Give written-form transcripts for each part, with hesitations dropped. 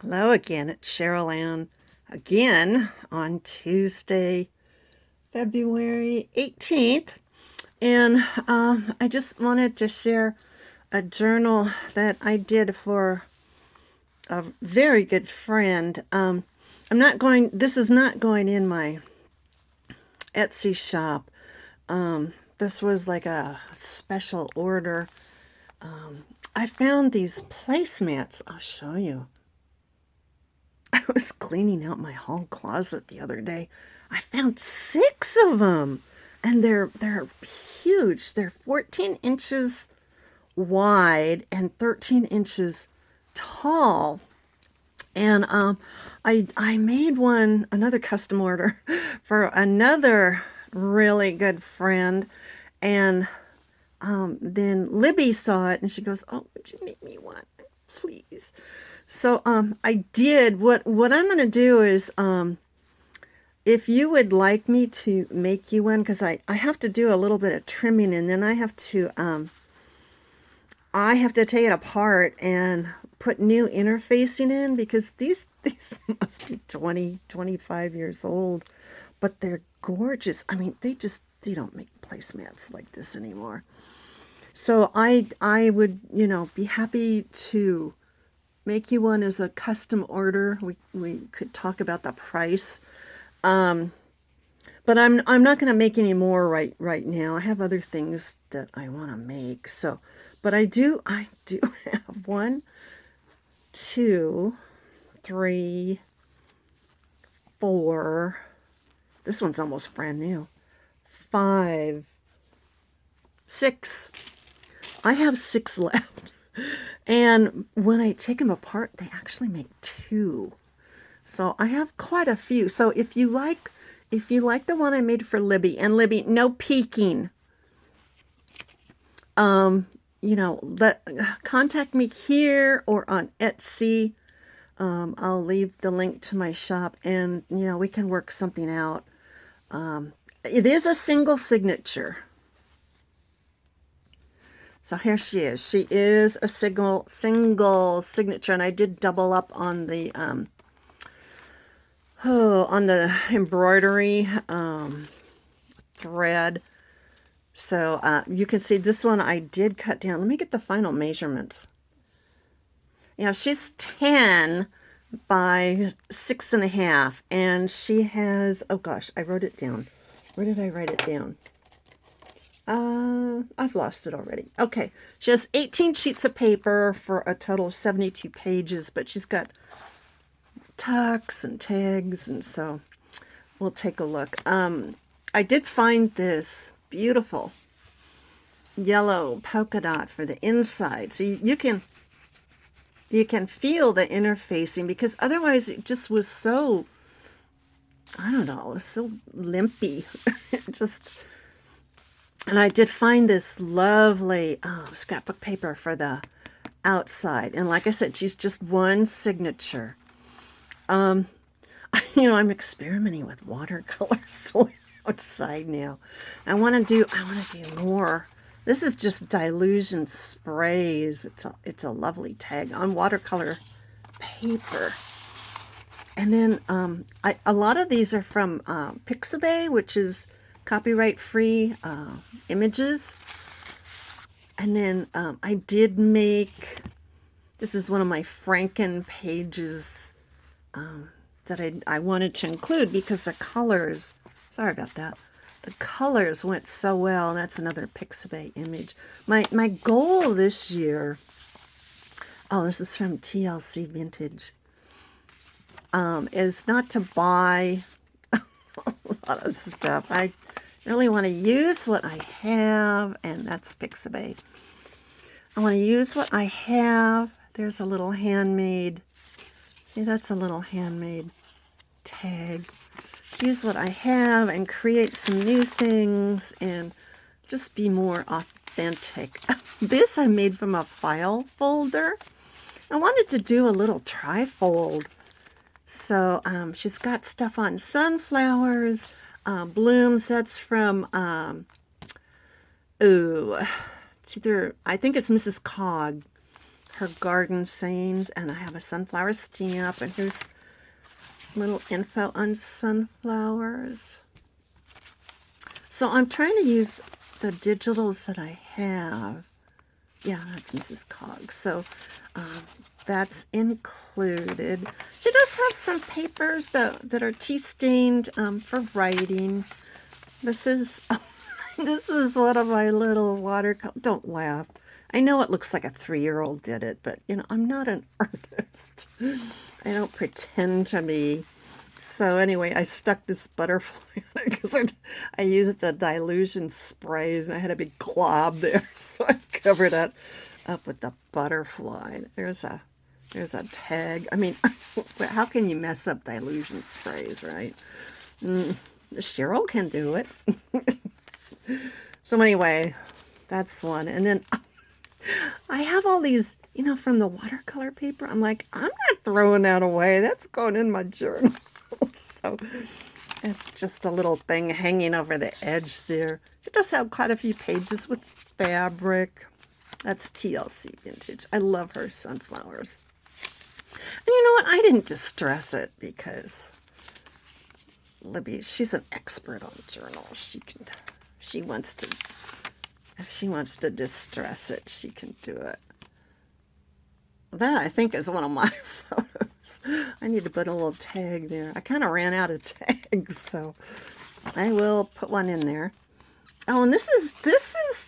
Hello again, it's Cheryl Ann again on Tuesday, February 18th. And I just wanted to share a journal that I did for a very good friend. This is not going in my Etsy shop. This was like a special order. I found these placemats. I'll show you. I was cleaning out my hall closet the other day. I found six of them, and they're huge. They're 14 inches wide and 13 inches tall. And I made another custom order for another really good friend, and then Libby saw it and she goes, "Oh, would you make me one, please?" So I did. What I'm gonna do is if you would like me to make you one, because I have to do a little bit of trimming, and then I have to take it apart and put new interfacing in, because these must be 20, 25 years old, but they're gorgeous. I mean, they don't make placemats like this anymore. So I would, be happy to make you one as a custom order. We could talk about the price. Um, but I'm not going to make any more right now. I have other things that I want to make. So, but I do have one, two, three, four. This one's almost brand new. Five, six. I have six left. And when I take them apart, they actually make two. So I have quite a few. So if you like the one I made for Libby, and Libby, no peeking. Um, let contact me here or on Etsy. I'll leave the link to my shop, and we can work something out. It is a single signature. So here she is. She is a single signature, and I did double up on the embroidery thread. So you can see this one I did cut down. Let me get the final measurements. She's 10 by 6.5, and she has, oh gosh, I wrote it down. Where did I write it down? I've lost it already. Okay, she has 18 sheets of paper for a total of 72 pages, but she's got tucks and tags, and so we'll take a look. I did find this beautiful yellow polka dot for the inside, so you can feel the interfacing, because otherwise it just was so, I don't know, it was so limpy. Just, and I did find this lovely scrapbook paper for the outside, and like I said, she's just one signature. Um, I'm experimenting with watercolor soil outside now. I want to do more. This is just Dilution Sprays. It's a lovely tag on watercolor paper. And then a lot of these are from Pixabay, which is copyright free images. And then I did make, this is one of my Franken pages that I wanted to include, because the colors, sorry about that, the colors went so well. And that's another Pixabay image. My goal this year, oh, this is from TLC Vintage, is not to buy a lot of stuff. I really want to use what I have, and that's Pixabay. I want to use what I have. There's a little handmade, see, that's a little handmade tag. Use what I have and create some new things and just be more authentic. This I made from a file folder. I wanted to do a little trifold. So she's got stuff on sunflowers, blooms. That's from, it's either, I think it's Mrs. Cog. her garden sayings, and I have a sunflower stamp, and here's little info on sunflowers. So I'm trying to use the digitals that I have. Yeah, that's Mrs. Cog. So that's included. She does have some papers that are tea stained for writing. This is this is one of my little watercolor. Don't laugh. I know it looks like a 3-year-old did it, but you know, I'm not an artist. I don't pretend to be. So anyway, I stuck this butterfly on it because I used the dilution sprays and I had a big glob there. So I covered it up with the butterfly. There's a tag. I mean, how can you mess up dilution sprays, right? Cheryl can do it. So anyway, that's one. And then I have all these, you know, from the watercolor paper. I'm like, I'm not throwing that away. That's going in my journal. So it's just a little thing hanging over the edge there. It does have quite a few pages with fabric. That's TLC Vintage. I love her sunflowers. And you know what? I didn't distress it because Libby, she's an expert on journals. If she wants to distress it, she can do it. That, I think, is one of my photos. I need to put a little tag there. I kind of ran out of tags, so I will put one in there. Oh, and this is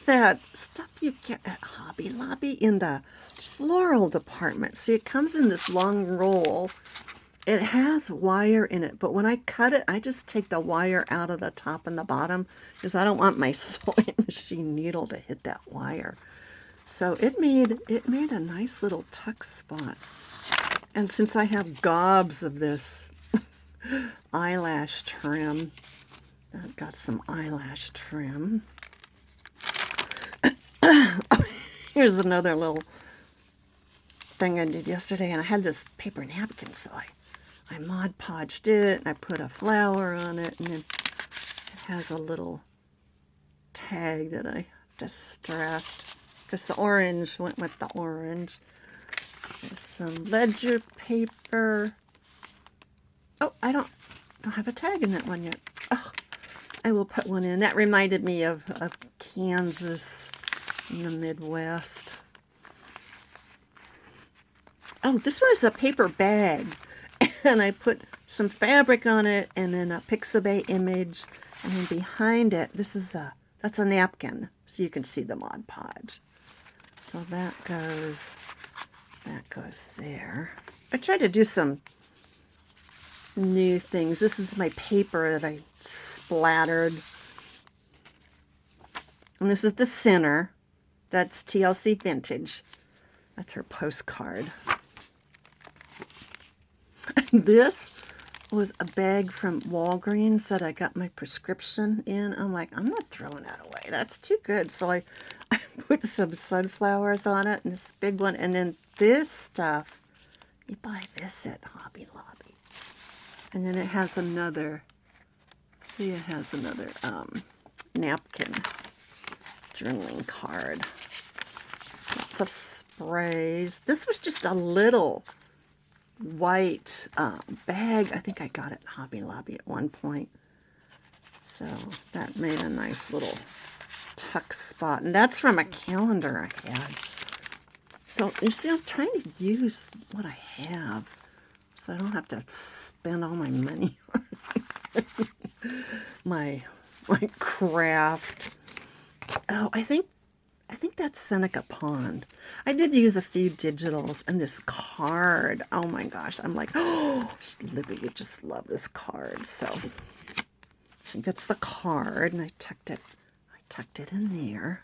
that stuff you get at Hobby Lobby in the floral department. See, it comes in this long roll. It has wire in it, but when I cut it, I just take the wire out of the top and the bottom because I don't want my sewing machine needle to hit that wire. So it made a nice little tuck spot. And since I have gobs of this eyelash trim, I've got some eyelash trim. Here's another little thing I did yesterday, and I had this paper napkin, so I Mod Podged it, and I put a flower on it, and then it has a little tag that I distressed because the orange went with the orange. There's some ledger paper. Oh, I don't have a tag in that one yet. Oh, I will put one in. That reminded me of Kansas in the Midwest. Oh, this one is a paper bag. And I put some fabric on it and then a Pixabay image. And then behind it, that's a napkin. So you can see the Mod Podge. So that goes there. I tried to do some new things. This is my paper that I splattered. And this is the center. That's TLC Vintage. That's her postcard. This was a bag from Walgreens that I got my prescription in. I'm like, I'm not throwing that away. That's too good. So I put some sunflowers on it and this big one. And then this stuff, you buy this at Hobby Lobby. And then it has another, see, it has another napkin journaling card. Lots of sprays. This was just a little white bag. I think I got it at Hobby Lobby at one point. So that made a nice little tuck spot. And that's from a calendar I had. So you see, I'm trying to use what I have so I don't have to spend all my money on my craft. Oh, I think that's Seneca Pond. I did use a few digitals and this card. Oh my gosh. I'm like, oh, Libby would just love this card. So she gets the card and I tucked it in there.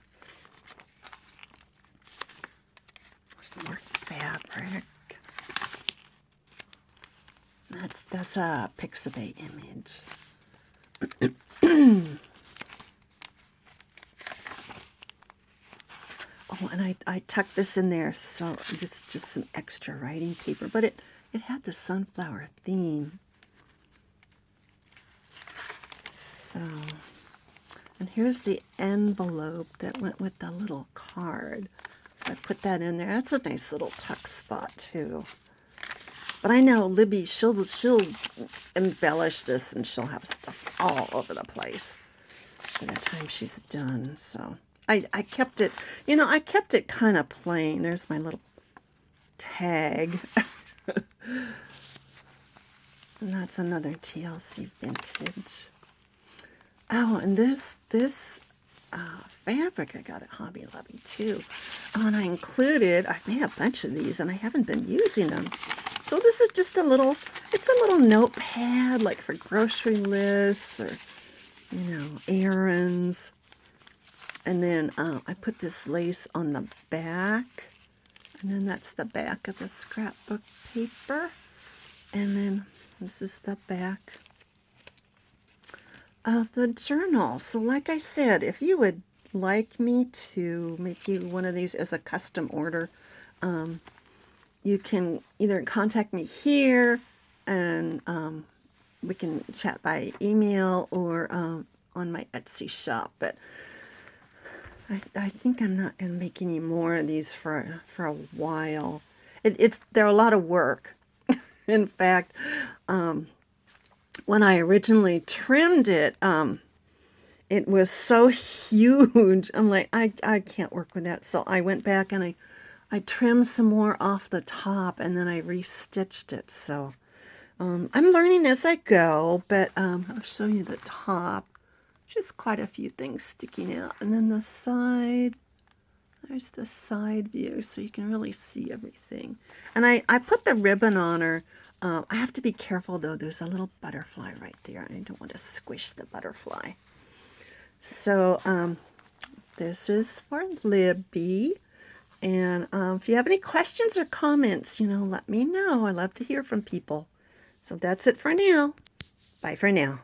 Some more fabric. That's a Pixabay image. Oh, and I tucked this in there, so it's just some extra writing paper, but it had the sunflower theme. So, and here's the envelope that went with the little card. So I put that in there. That's a nice little tuck spot too. But I know Libby, she'll embellish this and she'll have stuff all over the place by the time she's done. So I kept it, I kept it kind of plain. There's my little tag. And that's another TLC vintage. Oh, and this fabric I got at Hobby Lobby too. Oh, and I made a bunch of these and I haven't been using them. So this is just it's a little notepad like for grocery lists or, errands. And then I put this lace on the back. And then that's the back of the scrapbook paper. And then this is the back of the journal. So like I said, if you would like me to make you one of these as a custom order, you can either contact me here and we can chat by email or on my Etsy shop. But I think I'm not going to make any more of these for a while. They're a lot of work. In fact, when I originally trimmed it, it was so huge. I'm like, I can't work with that. So I went back and I trimmed some more off the top and then I restitched it. So I'm learning as I go, but I'll show you the top. Just quite a few things sticking out. And then the side, there's the side view so you can really see everything. And I put the ribbon on her. I have to be careful though. There's a little butterfly right there. I don't want to squish the butterfly. So this is for Libby. And if you have any questions or comments, let me know. I love to hear from people. So that's it for now. Bye for now.